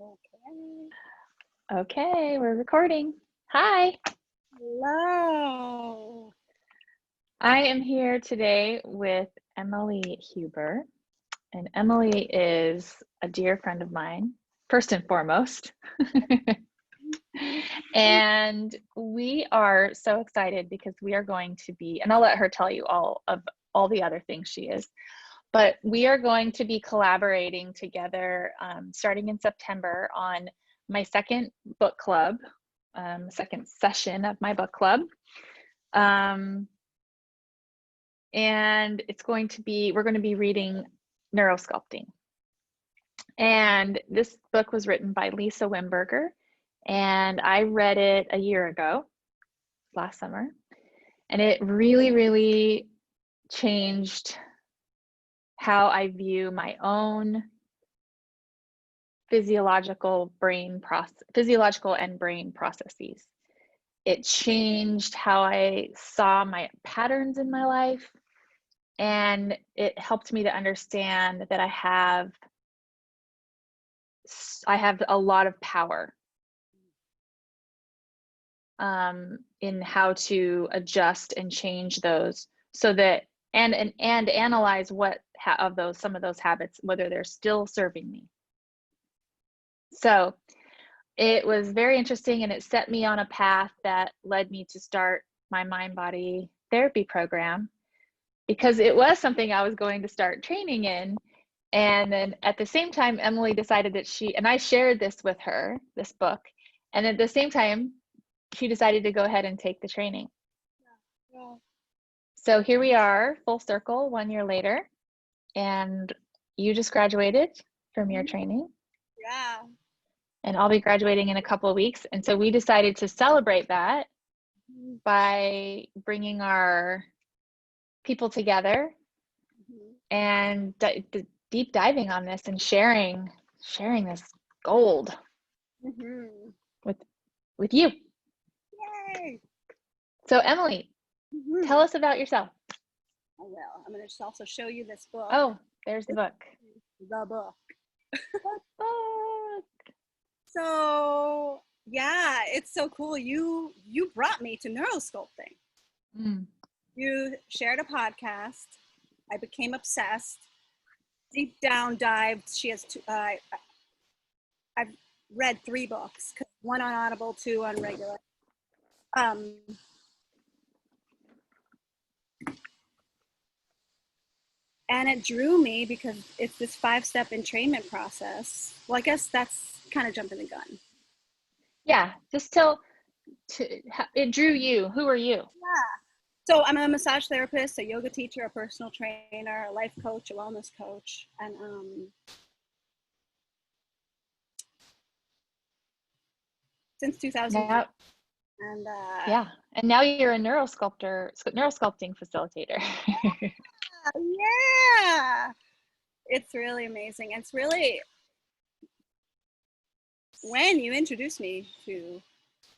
Okay. Okay, we're recording. Hi. Hello. I am here today with Emily Huber, and Emily is a dear friend of mine, first and foremost. And we are so excited because we are going to be, and I'll let her tell you all the other things she is, but we are going to be collaborating together starting in September on my second book club, second session of my book club. And it's going to be, we're going to be reading Neurosculpting. And this book was written by Lisa Wimberger, and I read it a year ago, last summer, and it really, really changed how I view my own physiological and brain processes. It changed how I saw my patterns in my life, and it helped me to understand that I have a lot of power in how to adjust and change those, so that and analyze some of those habits, whether they're still serving me. So it was very interesting, and it set me on a path that led me to start my mind-body therapy program, because it was something I was going to start training in. And then at the same time, Emily decided that and I shared this with her, this book, and at the same time, she decided to go ahead and take the training. Yeah. So here we are, full circle, 1 year later, and you just graduated from your training. Yeah. And I'll be graduating in a couple of weeks. And so we decided to celebrate that by bringing our people together and deep diving on this and sharing this gold with you. Yay. So Emily, tell us about yourself. I will. I'm going to also show you this book. Oh, there's the book. The book. The book. So yeah, it's so cool. You brought me to Neurosculpting. You shared a podcast. I became obsessed. Deep down dived. She has I've read 3 books, 1 on Audible, 2 on regular. And it drew me because it's this 5-step entrainment process. Well, I guess that's kind of jumping the gun. Yeah, just it drew you. Who are you? Yeah. So I'm a massage therapist, a yoga teacher, a personal trainer, a life coach, a wellness coach, and since 2000. And yeah, and now you're a neurosculpting facilitator. Yeah, it's really amazing. It's really, when you introduced me to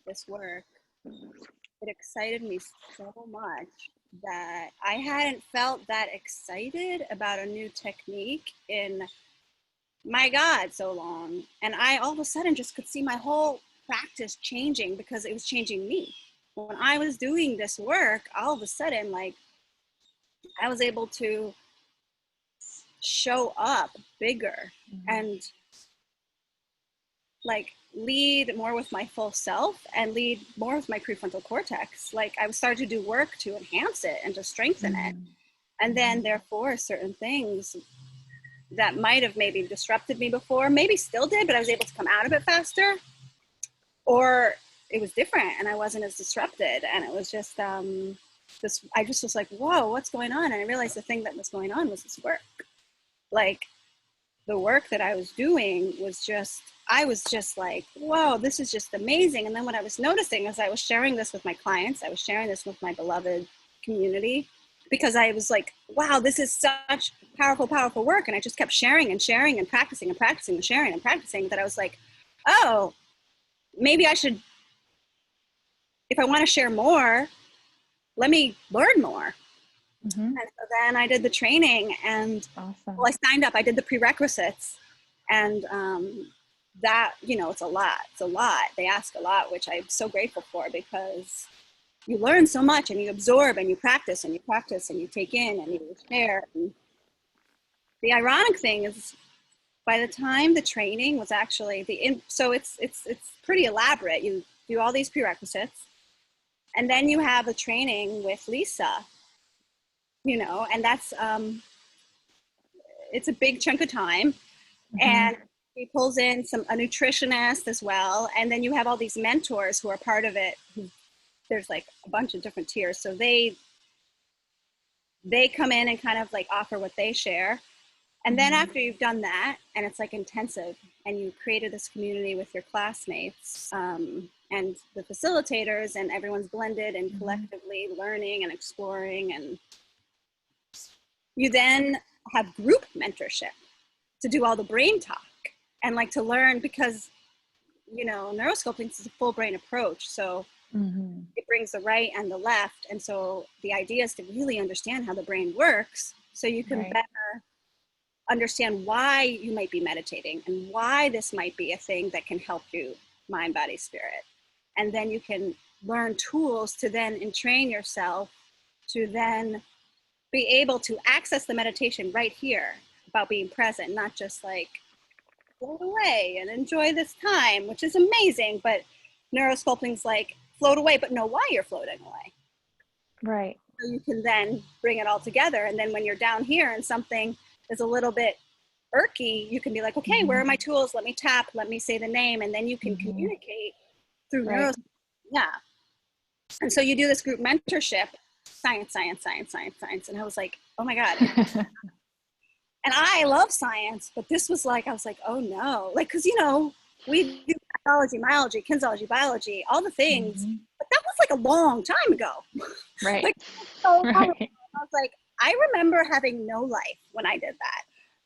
this work, it excited me so much that I hadn't felt that excited about a new technique in, my God, so long. And I all of a sudden just could see my whole practice changing because it was changing me. When I was doing this work, all of a sudden, like, I was able to show up bigger and like lead more with my full self and lead more with my prefrontal cortex. Like I started to do work to enhance it and to strengthen it. And then therefore certain things that might have maybe disrupted me before, maybe still did, but I was able to come out of it faster, or it was different and I wasn't as disrupted. And it was just, I just was like, whoa, what's going on? And I realized the thing that was going on was this work. Like the work that I was doing was just, I was just like, whoa, this is just amazing. And then what I was noticing as I was sharing this with my clients, I was sharing this with my beloved community, because I was like, wow, this is such powerful, powerful work. And I just kept sharing and sharing and practicing and practicing and sharing and practicing, that I was like, oh, maybe I should, if I want to share more, let me learn more. And so then I did the training, and awesome. well, I signed up, I did the prerequisites, and that, you know, it's a lot. They ask a lot, which I'm so grateful for, because you learn so much and you absorb and you practice and you practice and you take in and you share. And the ironic thing is, by the time the training was actually so it's pretty elaborate. You do all these prerequisites, and then you have a training with Lisa, you know, and that's it's a big chunk of time. And he pulls in a nutritionist as well, and then you have all these mentors who are part of it. There's like a bunch of different tiers, so they come in and kind of like offer what they share. And then after you've done that, and it's like intensive, and you created this community with your classmates and the facilitators, and everyone's blended and collectively learning and exploring, and you then have group mentorship to do all the brain talk and like to learn, because, you know, neurosculpting is a full brain approach. So it brings the right and the left. And so the idea is to really understand how the brain works, so you can better understand why you might be meditating and why this might be a thing that can help you, mind, body, spirit. And then you can learn tools to then entrain yourself to then be able to access the meditation right here, about being present, not just like float away and enjoy this time, which is amazing. But neurosculpting's like float away, but know why you're floating away. Right. So you can then bring it all together. And then when you're down here and something is a little bit irky, you can be like, okay, where are my tools? Let me tap, let me say the name. And then you can communicate through neurosculpting. Yeah. And so you do this group mentorship, science. And I was like, oh my God. And I love science, but this was like, I was like, oh no. Like, cause you know, we do pathology, myology, kinesiology, biology, all the things, but that was like a long time ago. Right. Like, so I was like, I remember having no life when I did that.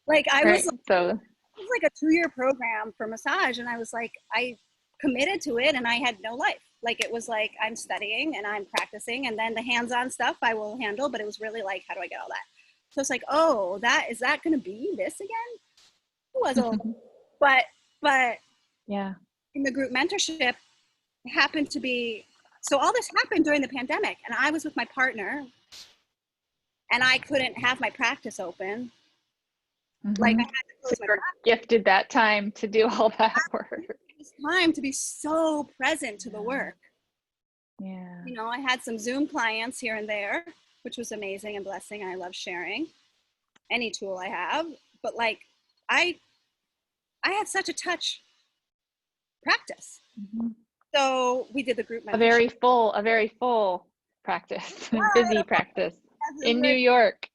Like I was like, it was like a 2-year program for massage. And I was like, I committed to it and I had no life. Like it was like, I'm studying and I'm practicing, and then the hands-on stuff I will handle, but it was really like, how do I get all that? So it's like, oh, is that going to be this again? It was a but yeah. In the group mentorship, it happened to be, so all this happened during the pandemic, and I was with my partner, and I couldn't have my practice open. Like I had to close my practice. Gifted that time to do all that work. It's time to be so present to the work. Yeah. You know, I had some Zoom clients here and there, which was amazing and blessing. I love sharing any tool I have, but like I have such a touch practice. So we did the group mentorship. A very full practice, busy practice in New York.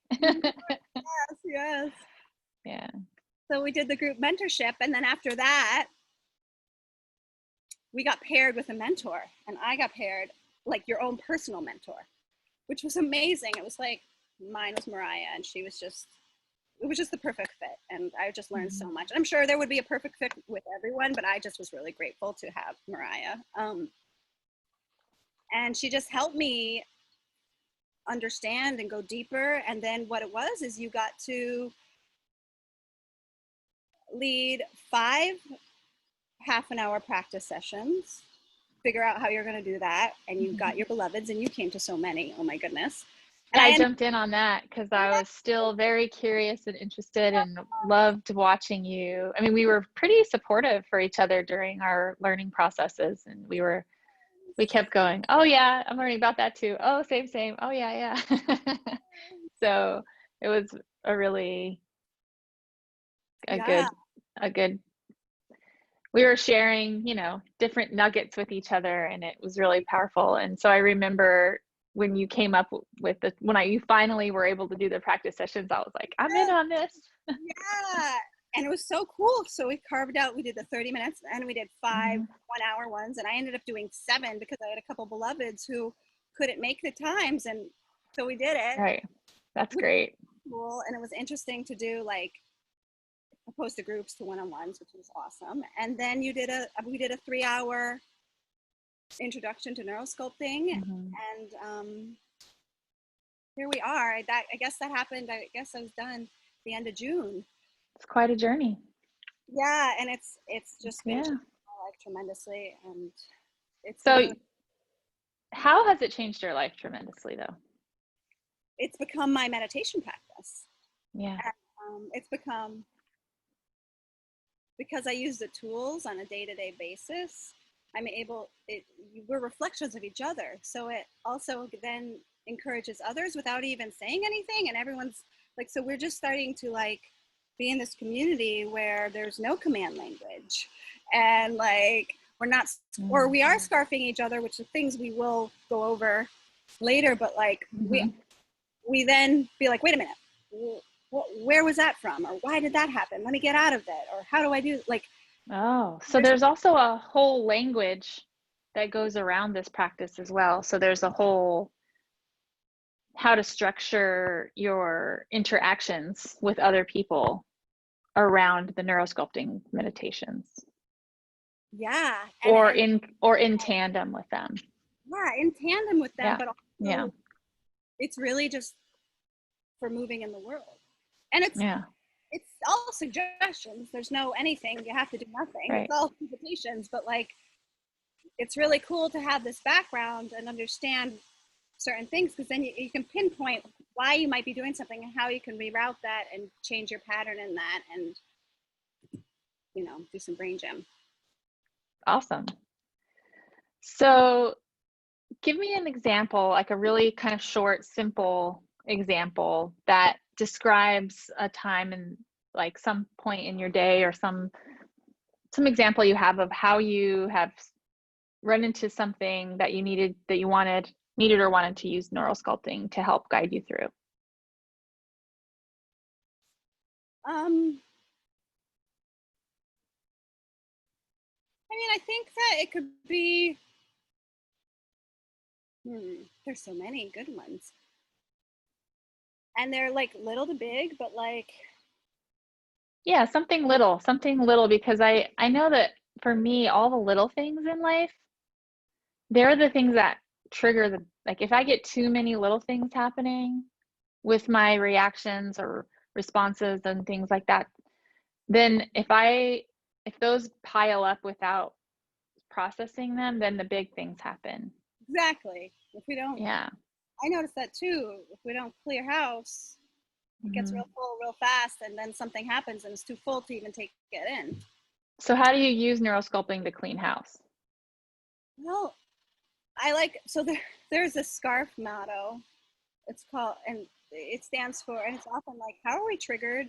Yes. Yeah. So we did the group mentorship, and then after that, we got paired with a mentor, and I got paired like your own personal mentor, which was amazing. It was like, mine was Mariah, and it was just the perfect fit. And I just learned so much. I'm sure there would be a perfect fit with everyone, but I just was really grateful to have Mariah. And she just helped me understand and go deeper. And then what it was is you got to lead 5 half-an-hour practice sessions, figure out how you're going to do that. And you got your beloveds, and you came to so many. Oh my goodness. And I jumped in on that because I was still very curious and interested and loved watching you. I mean, we were pretty supportive for each other during our learning processes, and we kept going, oh yeah, I'm learning about that too. Oh, same. Oh yeah. So it was a really good, we were sharing, you know, different nuggets with each other, and it was really powerful. And so I remember when you came up with you finally were able to do the practice sessions, I was like, I'm in on this. Yeah. And it was so cool. So we did the 30 minutes, and we did 5 1-hour ones. And I ended up doing 7 because I had a couple beloveds who couldn't make the times. And so we did it. Right. That's great. Cool. And it was interesting to do like opposed to groups to one-on-ones, which was awesome. And then we did a 3-hour introduction to neurosculpting. And here we are. I guess that happened. I guess I was done the end of June. It's quite a journey. Yeah, and it's just been Yeah. changing my life tremendously, and it's So really, how has it changed your life tremendously though? it's become my meditation practice. Yeah. And, it's become, because I use the tools on a day-to-day basis, I'm able, we're reflections of each other. So it also then encourages others without even saying anything. And everyone's like, so we're just starting to like be in this community where there's no command language. And like, we're not, or we are scarfing each other, which are things we will go over later. But like, we then be like, wait a minute, where was that from? Or why did that happen? Let me get out of it. Or how do I do, like, Oh, so there's also a whole language that goes around this practice as well. So there's a whole how to structure your interactions with other people around the neurosculpting meditations yeah. or And in tandem with them. yeah, in tandem with them, Yeah. but Yeah. also it's really just for moving in the world. And Yeah. it's all suggestions. There's no anything. You have to do nothing. It's Right. all invitations, but like it's really cool to have this background and understand certain things, because then you can pinpoint why you might be doing something and how you can reroute that and change your pattern in that, and do some brain gym. Awesome. So give me an example, like a really kind of short, simple example that describes a time in like some point in your day or some example you have of how you have run into something that you needed or wanted to use neurosculpting to help guide you through. I mean, I think that it could be, there's so many good ones. And they're like little to big, but like, Yeah, something little, because I know that for me, all the little things in life, they're the things that trigger like if I get too many little things happening with my reactions or responses and things like that, then if those pile up without processing them, then the big things happen. exactly. If we don't, Yeah. I noticed that too. If we don't clear house, it gets real full real fast, and then something happens and it's too full to even take it in. So how do you use neurosculpting to clean house? Well, there's a scarf motto. It's called, and it stands for, and it's often like, how are we triggered?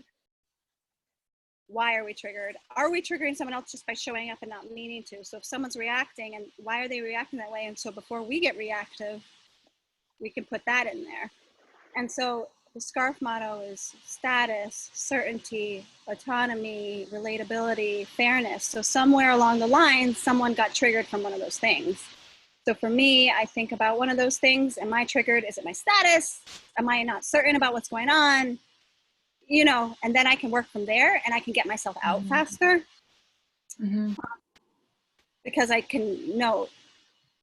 Why are we triggered? Are we triggering someone else just by showing up and not meaning to? So if someone's reacting, and why are they reacting that way? And so before we get reactive, we can put that in there. And so the SCARF motto is status, certainty, autonomy, relatability, fairness. So somewhere along the line, someone got triggered from one of those things. So for me, I think about one of those things. Am I triggered? Is it my status? Am I not certain about what's going on? And then I can work from there, and I can get myself out faster because I can know.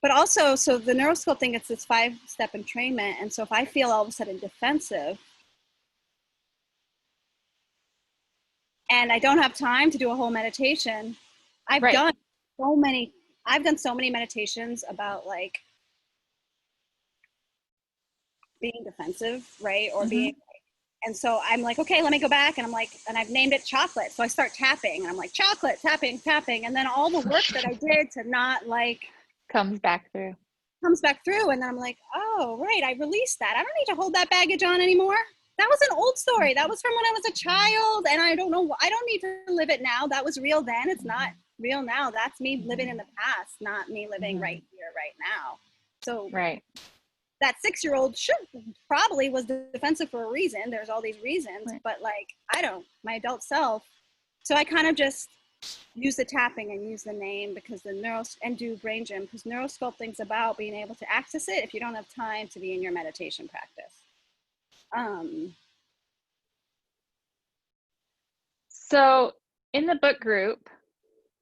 But also, so the neurosculpting, it's this 5-step entrainment. And so if I feel all of a sudden defensive and I don't have time to do a whole meditation, I've Right. done so many meditations about like being defensive, right? Or being, and so I'm like, okay, let me go back. And I'm like, and I've named it chocolate. So I start tapping and I'm like, chocolate, tapping, tapping. And then all the work that I did to not like comes back through. And then I'm like, oh, right, I released that. I don't need to hold that baggage on anymore. That was an old story. That was from when I was a child, and I don't know. I don't need to live it now. That was real then. It's not real now. That's me living in the past, not me living right here, right now. So right. That 6-year-old probably was defensive for a reason. There's all these reasons, Right. but like, my adult self. So I kind of just use the tapping and use the name because and do brain gym, because neurosculpting is about being able to access it if you don't have time to be in your meditation practice. So in the book group,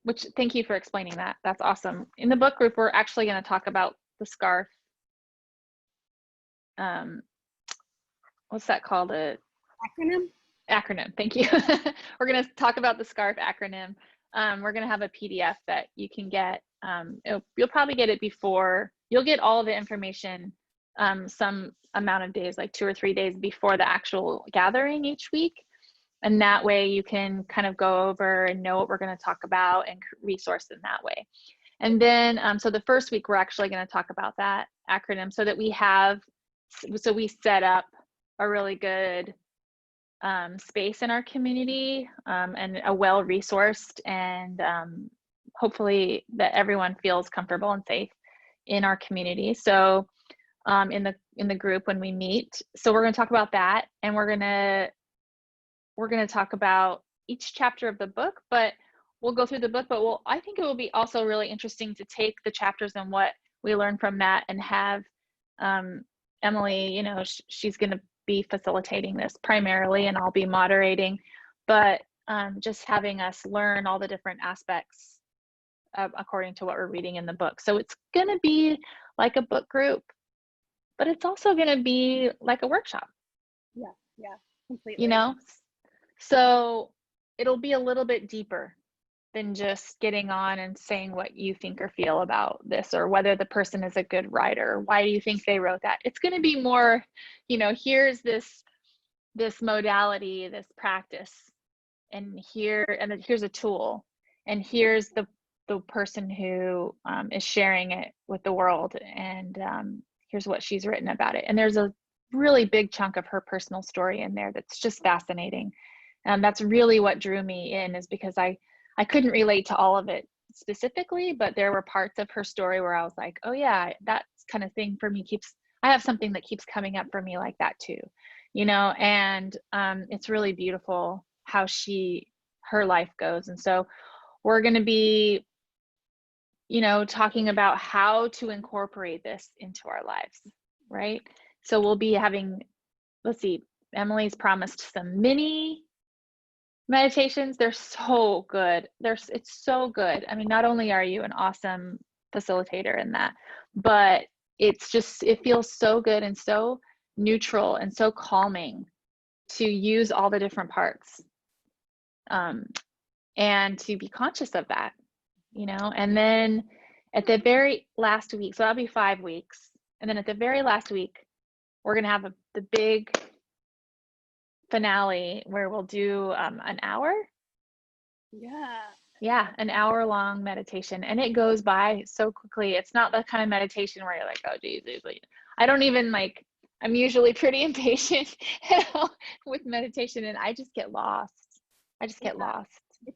which thank you for explaining that. That's awesome. In the book group, we're actually going to talk about the scarf. What's that called? Acronym? acronym. Thank you. We're going to talk about the SCARF acronym. We're going to have a PDF that you can get. You'll probably get it before, you'll get all the information some amount of days, like 2 or 3 days before the actual gathering each week. And that way you can kind of go over and know what we're going to talk about and resource in that way. And then, so the first week, we're actually going to talk about that acronym so that we set up a really good space in our community and a well-resourced, and hopefully that everyone feels comfortable and safe in our community. So in the group when we meet, so we're going to talk about that, and we're going to talk about each chapter of the book, but we'll go through the book, but I think it will be also really interesting to take the chapters and what we learn from that and have Emily, you know, she's going to be facilitating this primarily, and I'll be moderating, but just having us learn all the different aspects according to what we're reading in the book. So it's going to be like a book group, but it's also going to be like a workshop. Yeah, completely. You know, so it'll be a little bit deeper than just getting on and saying what you think or feel about this, or whether the person is a good writer. Why do you think they wrote that? It's going to be more, you know, here's this modality, this practice, and here's a tool, and here's the person who is sharing it with the world, and here's what she's written about it. And there's a really big chunk of her personal story in there that's just fascinating. And that's really what drew me in, is because I couldn't relate to all of it specifically, but there were parts of her story where I was like, oh yeah, that kind of thing for me I have something that keeps coming up for me like that too, you know. And it's really beautiful how her life goes. And so we're going to be, you know, talking about how to incorporate this into our lives, right? So we'll be having, let's see, Emily's promised some mini meditations. They're so good. It's so good. I mean, not only are you an awesome facilitator in that, but it feels so good and so neutral and so calming to use all the different parts and to be conscious of that, you know. And then at the very last week, so that'll be 5 weeks, and then at the very last week, we're going to have the big finale where we'll do an hour. Yeah, an hour-long meditation, and it goes by so quickly. It's not the kind of meditation where you're like, oh geez, I don't even like, I'm usually pretty impatient with meditation, and I just get lost. It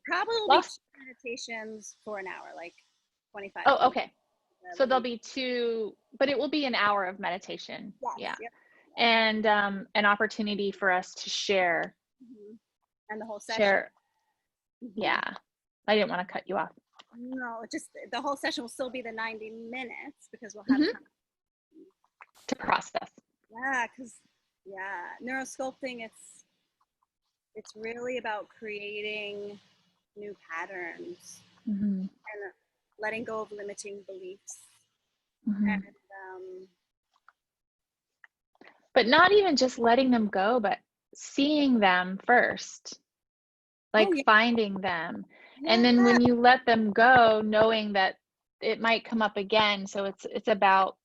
probably will be 2 meditations for an hour, like 25. Oh, okay. So there'll be 2, but it will be an hour of meditation. Yes, yeah. Yep. And an opportunity for us to share. Mm-hmm. And the whole session. Mm-hmm. Yeah. I didn't want to cut you off. No, just the whole session will still be the 90 minutes because we'll have time to process. Yeah, because neurosculpting, it's really about creating new patterns and letting go of limiting beliefs. And but not even just letting them go, but seeing them first, like finding them. And then when you let them go, knowing that it might come up again. So it's about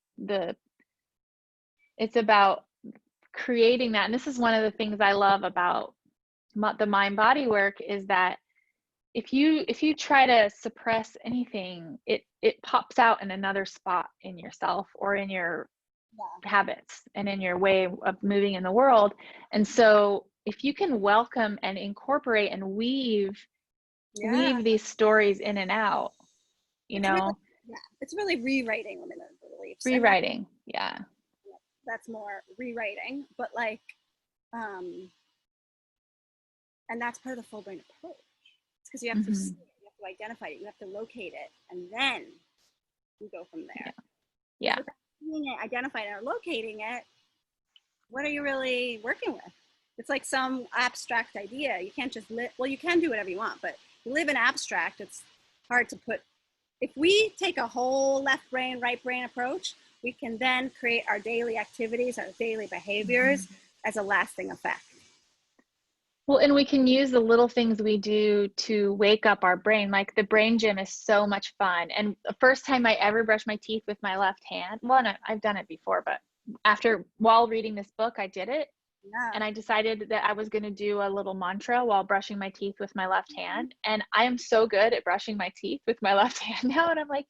creating that. And this is one of the things I love about the mind body work, is that if you try to suppress anything, it pops out in another spot in yourself or in your habits and in your way of moving in the world. And so if you can welcome and incorporate and weave these stories in and out, you know. It's really rewriting limited beliefs. Rewriting, that's more rewriting, but like and that's part of the full brain approach. It's because you have to see it, you have to identify it, you have to locate it, and then you go from there. Yeah. Seeing it, identifying it, or locating it, what are you really working with? It's like some abstract idea. You can't just you can do whatever you want, but you live in abstract. It's hard to put. If we take a whole left brain, right brain approach, we can then create our daily activities, our daily behaviors as a lasting effect. Well, and we can use the little things we do to wake up our brain. Like the brain gym is so much fun. And the first time I ever brushed my teeth with my left hand, well, no, I've done it before, but while reading this book, I did it. Yeah. And I decided that I was going to do a little mantra while brushing my teeth with my left hand. And I am so good at brushing my teeth with my left hand now. And I'm like,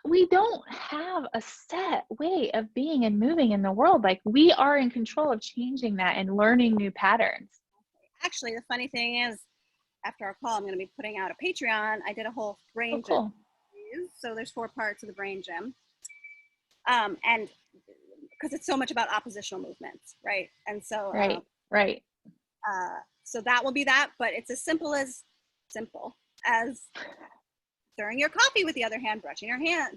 we don't have a set way of being and moving in the world. Like we are in control of changing that and learning new patterns. Actually, the funny thing is, after our call, I'm going to be putting out a Patreon. I did a whole brain gym. Cool. So there's 4 parts of the brain gym. And because it's so much about oppositional movements, right? And so, right. So that will be that, but it's as simple as stirring your coffee with the other hand, brushing your hair,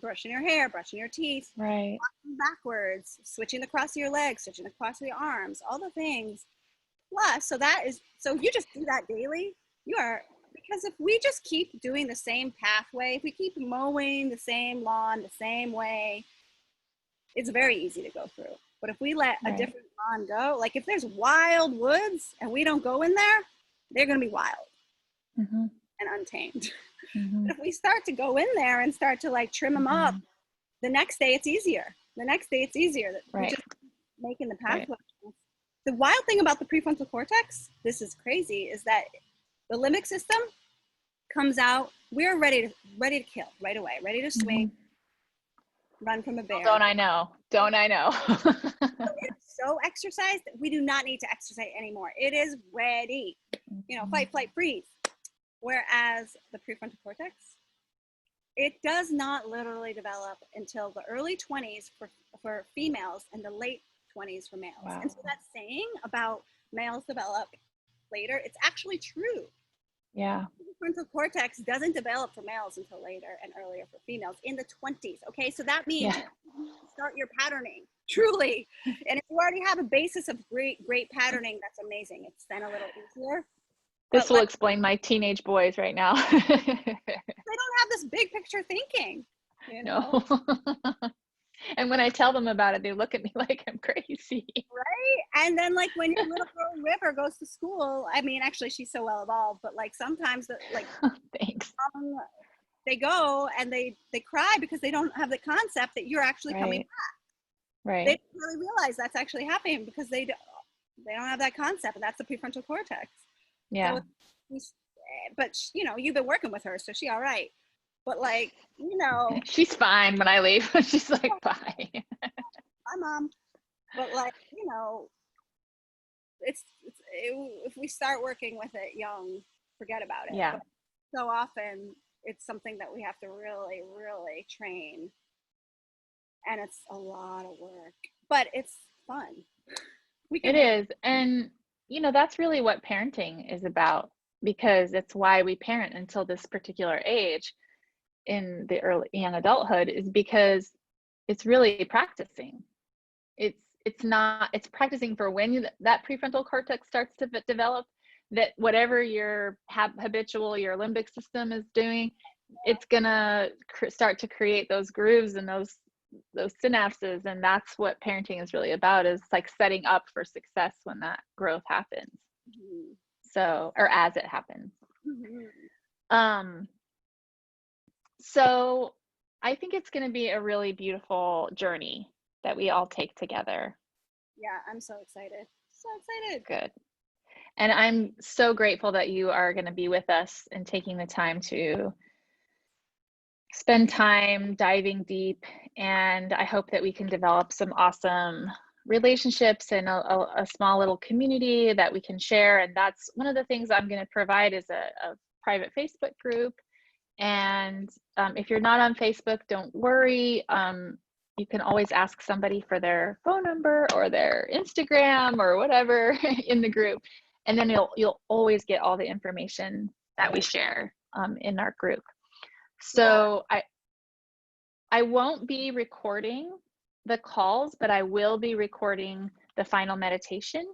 brushing your teeth, right, walking backwards, switching the cross of your legs, switching the cross of your arms, all the things. Plus, so you just do that daily. Because if we just keep doing the same pathway, if we keep mowing the same lawn the same way, it's very easy to go through. But if we let a different lawn go, like if there's wild woods and we don't go in there, they're going to be wild and untamed. But if we start to go in there and start to like trim them up, the next day it's easier. We're just making the pathway. Right. The wild thing about the prefrontal cortex, this is crazy, is that the limbic system comes out, we're ready to kill right away, ready to swing, run from a bear. Don't I know? It's so exercised, we do not need to exercise anymore. It is ready, fight, flight, freeze. Whereas the prefrontal cortex, it does not literally develop until the early 20s for females and the late 20s for males. Wow. And so that saying about males develop later, it's actually true. Yeah. The prefrontal cortex doesn't develop for males until later and earlier for females in the 20s. Okay, so that means you start your patterning, truly. And if you already have a basis of great patterning, that's amazing. It's then a little easier. This will explain my teenage boys right now. They don't have this big picture thinking, No. And when I tell them about it, they look at me like I'm crazy. Right? And then like when your little girl River goes to school, I mean, actually she's so well evolved, but like sometimes thanks. They go and they cry because they don't have the concept that you're actually coming back. Right. They don't really realize that's actually happening because they don't have that concept, and that's the prefrontal cortex. Yeah. So but you've been working with her, so she all right. But like, she's fine when I leave. She's like, bye. Bye, Mom. But like, if we start working with it young, forget about it. Yeah. But so often it's something that we have to really, really train. And it's a lot of work, but it's fun. It is. And, that's really what parenting is about, because it's why we parent until this particular age in the early young adulthood, is because it's really practicing. It's practicing for when that prefrontal cortex starts to develop, that whatever your habitual, your limbic system is doing, it's gonna start to create those grooves and those synapses. And that's what parenting is really about, is like setting up for success when that growth happens. So, or as it happens. So I think it's going to be a really beautiful journey that we all take together. Yeah, I'm so excited. Good. And I'm so grateful that you are going to be with us and taking the time to spend time diving deep. And I hope that we can develop some awesome relationships and a small little community that we can share. And that's one of the things I'm going to provide, is a private Facebook group. And if you're not on Facebook, don't worry. You can always ask somebody for their phone number or their Instagram or whatever in the group. And then you'll always get all the information that we share in our group. So I won't be recording the calls, but I will be recording the final meditation,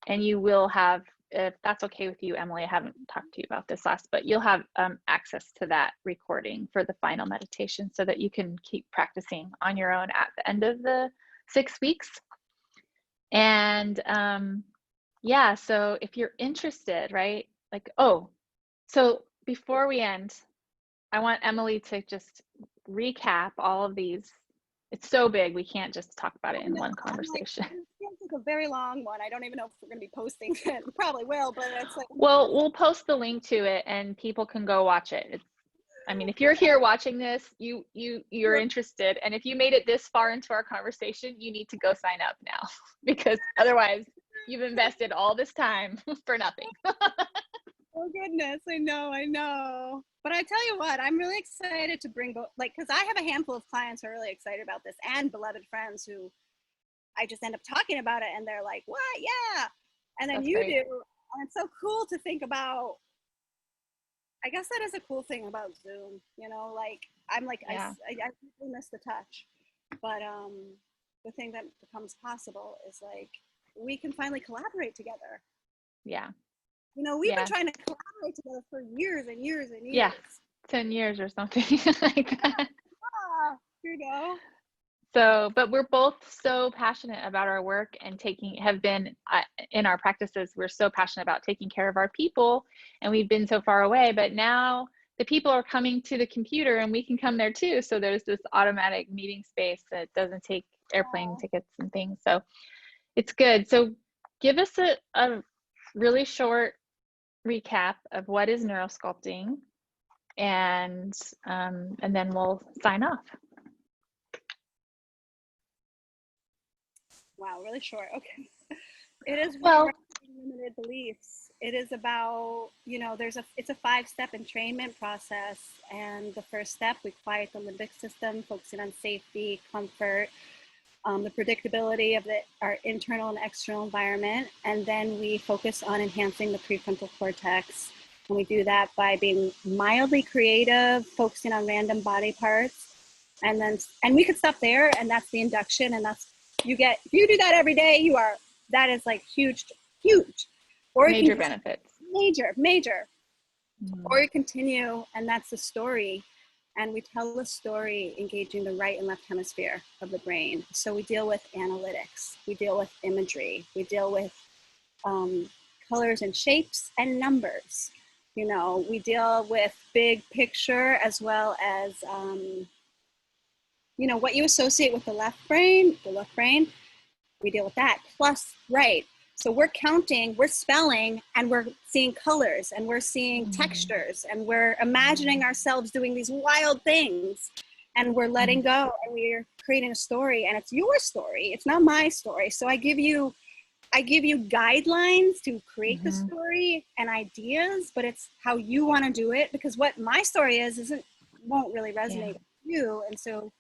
and you will have, if that's okay with you, Emily, I haven't talked to you about this but you'll have access to that recording for the final meditation, so that you can keep practicing on your own at the end of the 6 weeks. And Yeah, so if you're interested, right? Like, oh, so before we end, I want Emily to just recap all of these. It's so big, we can't just talk about it I in know, one I'm like, conversation. this feels like a very long one. I don't even know if we're going to be posting it. We probably will, but it's like, Well, we'll post the link to it and people can go watch it. It's, I mean, if you're here watching this, you're interested, and if you made it this far into our conversation, you need to go sign up now because otherwise you've invested all this time for nothing. oh goodness, I know, I know. But I tell you what, I'm really excited to bring both, like, because I have a handful of clients who are really excited about this, and beloved friends who I just end up talking about it, and they're like, "What? Yeah!" And then That's you great. do, and it's so cool to think about. I guess that is a cool thing about Zoom, you know. Like, I'm like, Yeah. I really miss the touch, but the thing that becomes possible is like we can finally collaborate together. Yeah. You know, we've been Yeah. trying to collaborate together for years and years and Yeah. years. 10 years or something like that. Ah, you know. So, but we're both so passionate about our work and have been in our practices, we're so passionate about taking care of our people, and we've been so far away, but now the people are coming to the computer and we can come there too. So there's this automatic meeting space that doesn't take airplane tickets and things. So it's good. So give us a really short recap of what is neurosculpting, and then we'll sign off. Wow, really short. Okay. It is Well, rewriting limited beliefs. It is about, you know, it's a 5-step entrainment process. And the first step, we quiet the limbic system, focusing on safety, comfort, the predictability of our internal and external environment. And then we focus on enhancing the prefrontal cortex. And we do that by being mildly creative, focusing on random body parts. And we could stop there, and that's the induction. And that's, if you do that every day, that is like huge, huge. Or you major can benefits. major. Mm-hmm. Or you continue, and that's the story. And we tell the story engaging the right and left hemisphere of the brain. So we deal with analytics, we deal with imagery, we deal with colors and shapes and numbers. You know, we deal with big picture as well as, you know, what you associate with the left brain, we deal with that. Plus, right. So we're counting, we're spelling, and we're seeing colors, and we're seeing textures, and we're imagining ourselves doing these wild things, and we're letting go, and we're creating a story, and it's your story. It's not my story. So I give you guidelines to create the story and ideas, but it's how you want to do it, because what my story won't really resonate with you. And so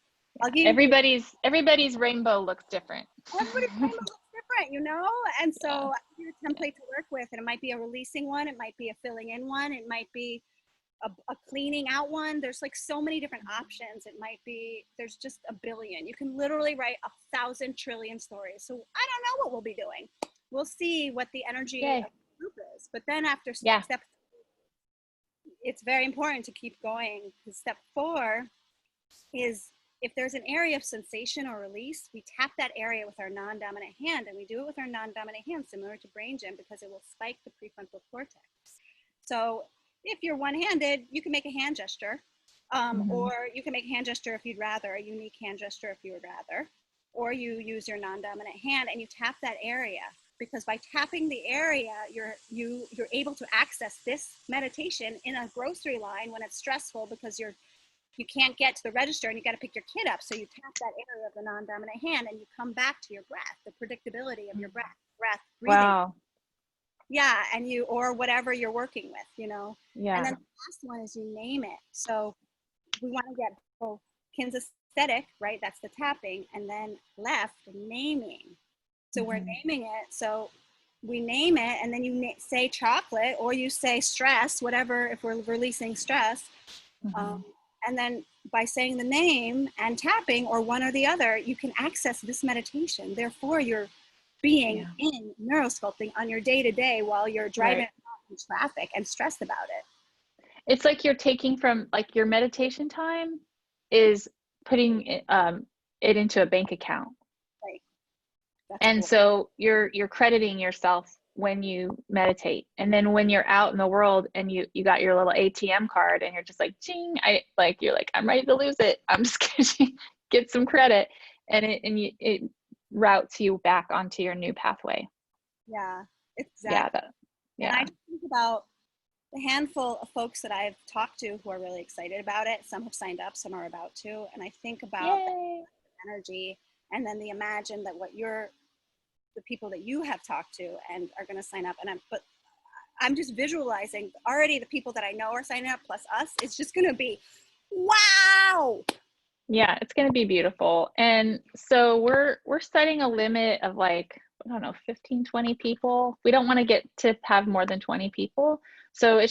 I'll give you everybody's rainbow looks different. Everybody's rainbow looks different, you know? And so I give you a template to work with, and it might be a releasing one, it might be a filling in one, it might be a cleaning out one. There's like so many different options. There's just a billion. You can literally write 1,000 trillion stories. So I don't know what we'll be doing. We'll see what the energy of the group is. But then after step, it's very important to keep going, because step 4 is, if there's an area of sensation or release, we tap that area with our non-dominant hand, and we do it with our non-dominant hand, similar to brain gym, because it will spike the prefrontal cortex. So if you're one-handed, you can make a hand gesture, or you can make a hand gesture if you'd rather, a unique hand gesture if you would rather, or you use your non-dominant hand and you tap that area, because by tapping the area, you're able to access this meditation in a grocery line when it's stressful, because you can't get to the register and you got to pick your kid up. So you tap that area of the non-dominant hand and you come back to your breath, the predictability of your breath, breathing. Wow. Yeah. And or whatever you're working with, you know? Yeah. And then the last one is you name it. So we want to get both kinesthetic, right? That's the tapping. And then left, naming. So we're naming it. So we name it, and then you say chocolate, or you say stress, whatever, if we're releasing stress. And then by saying the name and tapping, or one or the other, you can access this meditation. Therefore, you're being in neurosculpting on your day-to-day while you're driving in traffic and stressed about it. It's like you're taking from, like, your meditation time is putting it into a bank account. Right. That's And cool. so you're crediting yourself when you meditate. And then when you're out in the world and you got your little ATM card and you're just like, ching, you're like, I'm ready to lose it. I'm just gonna get some credit. And it routes you back onto your new pathway. Yeah, Yeah. exactly. And I think about the handful of folks that I've talked to who are really excited about it. Some have signed up, some are about to. And I think about that energy, and then imagine that the people that you have talked to and are going to sign up. And I'm just visualizing already the people that I know are signing up plus us. It's just going to be, wow. Yeah, it's going to be beautiful. And so we're setting a limit of like, I don't know, 15, 20 people. We don't want to get to have more than 20 people. So I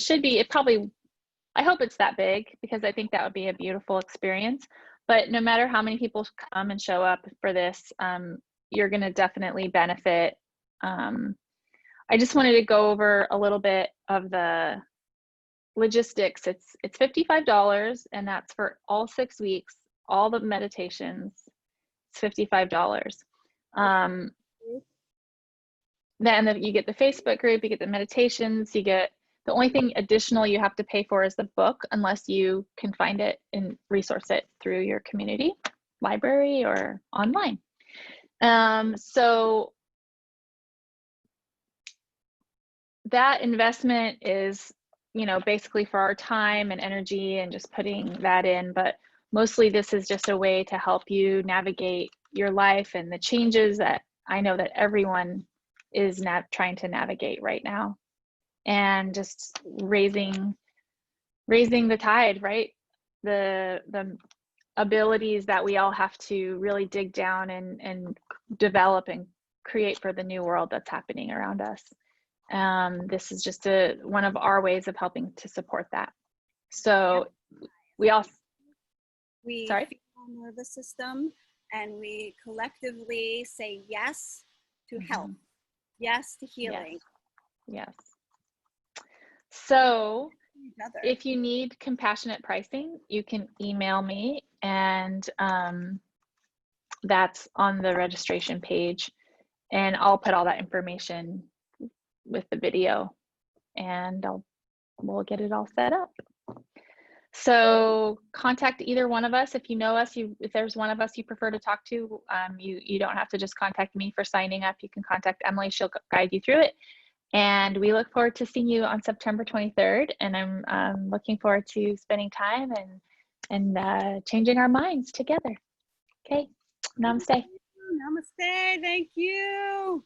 hope it's that big, because I think that would be a beautiful experience. But no matter how many people come and show up for this, you're going to definitely benefit. I just wanted to go over a little bit of the logistics. It's $55, and that's for all 6 weeks, all the meditations. It's $55. Then you get the Facebook group, you get the meditations, you get the only thing additional you have to pay for is the book, unless you can find it and resource it through your community library or online. So that investment is, basically for our time and energy and just putting that in. But mostly this is just a way to help you navigate your life and the changes that I know that everyone is trying to navigate right now, and just raising the tide, right? The abilities that we all have to really dig down and develop and create for the new world that's happening around us. This is just one of our ways of helping to support that. So we feel our nervous system, and we collectively say yes to health, yes to healing. Yes. So if you need compassionate pricing, you can email me, and that's on the registration page, and I'll put all that information with the video, and we'll get it all set up. So contact either one of us. If you know us, if there's one of us you prefer to talk to, you don't have to just contact me for signing up. You can contact Emily. She'll guide you through it. And we look forward to seeing you on September 23rd. And I'm looking forward to spending time and changing our minds together. Okay. Namaste. Namaste. Thank you.